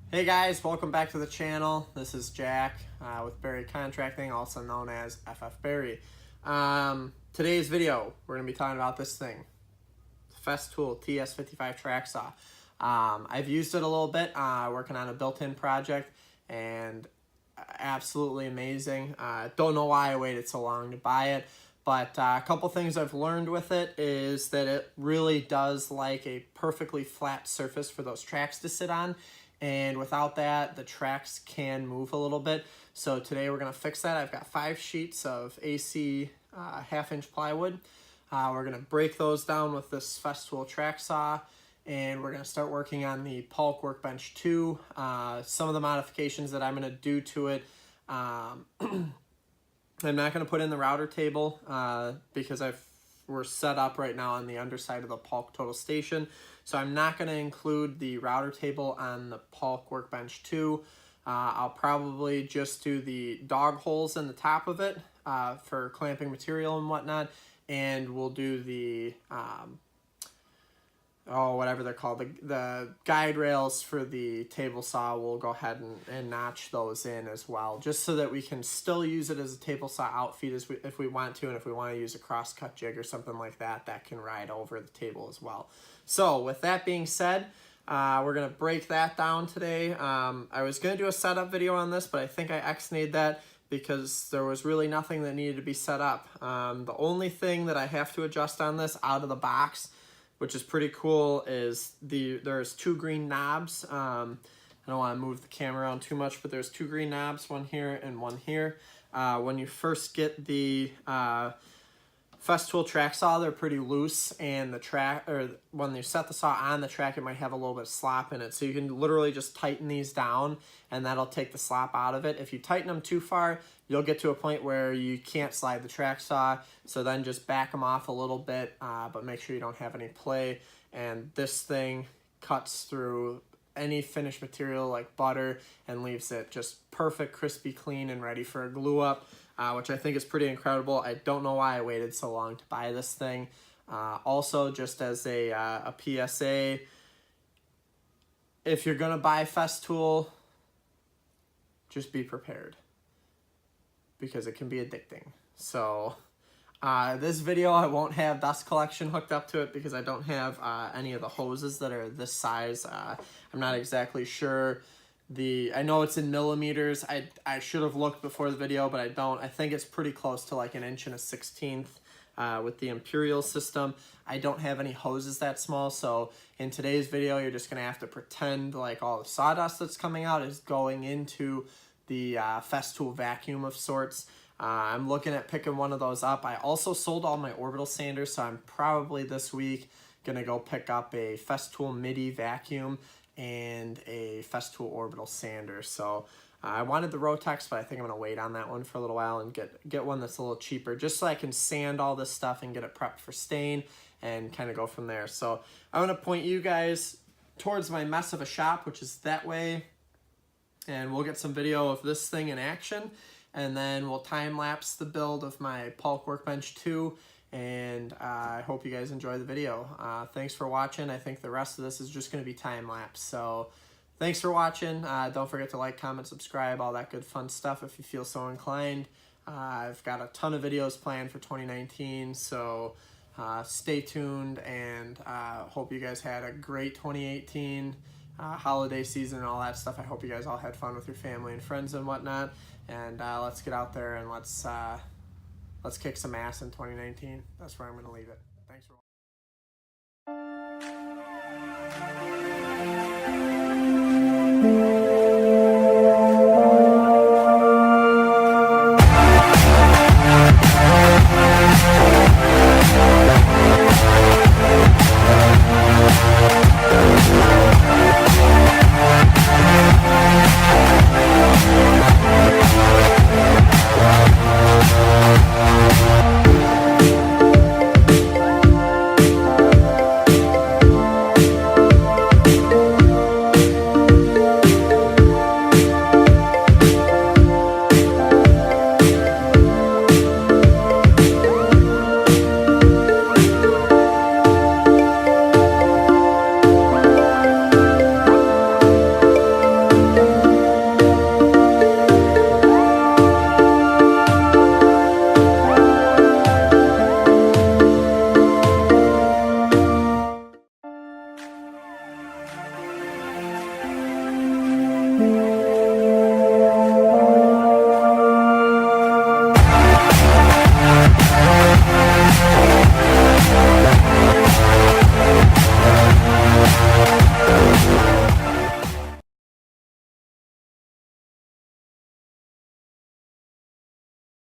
Hey guys, welcome back to the channel. This is Jack with Berry Contracting, also known as FF Berry. Today's video, we're going to be talking about this thing, Festool TS55 Tracksaw. I've used it a little bit, working on a built-in project, and absolutely amazing. Don't know why I waited so long to buy it, but a couple things I've learned with it is that it really does like a perfectly flat surface for those tracks to sit on. And without that, the tracks can move a little bit. So today we're going to fix that. I've got 5 sheets of AC half-inch plywood. We're going to break those down with this Festool track saw, and we're going to start working on the Paulk Workbench 2. Some of the modifications that I'm going to do to it, I'm not going to put in the router table because we're set up right now on the underside of the Paulk Total Station. So I'm not going to include the router table on the Paulk Workbench 2. I'll probably just do the dog holes in the top of it for clamping material and whatnot. And we'll do the, whatever they're called, the guide rails for the table saw. We'll go ahead and notch those in as well, just so that we can still use it as a table saw outfeed if we want to, and if we want to use a cross-cut jig or something like that, that can ride over the table as well. So with that being said, we're going to break that down today. I was going to do a setup video on this, but I think I X-nayed that because there was really nothing that needed to be set up. The only thing that I have to adjust on this out of the box, which is pretty cool, is there's 2 green knobs. I don't want to move the camera around too much, but there's 2 green knobs, one here and one here. When you first get the Festool track saw, they're pretty loose, and when you set the saw on the track, it might have a little bit of slop in it. So you can literally just tighten these down, and that'll take the slop out of it. If you tighten them too far, you'll get to a point where you can't slide the track saw. So then just back them off a little bit, but make sure you don't have any play. And this thing cuts through any finished material like butter and leaves it just perfect, crispy, clean, and ready for a glue up. Which I think is pretty incredible. I don't know why I waited so long to buy this thing. Also, just as a PSA, if you're going to buy Festool, just be prepared, because it can be addicting. So this video, I won't have dust collection hooked up to it because I don't have any of the hoses that are this size. I'm not exactly sure. I know it's in millimeters. I should have looked before the video, but I don't. I think it's pretty close to like 1 1/16 with the Imperial system. I don't have any hoses that small, so in today's video, you're just going to have to pretend like all the sawdust that's coming out is going into the Festool vacuum of sorts. I'm looking at picking one of those up. I also sold all my orbital sanders, so I'm probably this week going to go pick up a Festool MIDI vacuum and a Festool orbital sander. So I wanted the Rotex, but I think I'm going to wait on that one for a little while and get one that's a little cheaper, just so I can sand all this stuff and get it prepped for stain and kind of go from there. So I'm going to point you guys towards my mess of a shop, which is that way, and we'll get some video of this thing in action, and then we'll time-lapse the build of my Paulk Workbench 2, and I hope you guys enjoy the video. Thanks for watching. I think the rest of this is just going to be time-lapse. So thanks for watching. Don't forget to like, comment, subscribe, all that good fun stuff if you feel so inclined. I've got a ton of videos planned for 2019, so stay tuned, and hope you guys had a great 2018 holiday season and all that stuff. I hope you guys all had fun with your family and friends and whatnot, and let's get out there and let's kick some ass in 2019. That's where I'm going to leave it.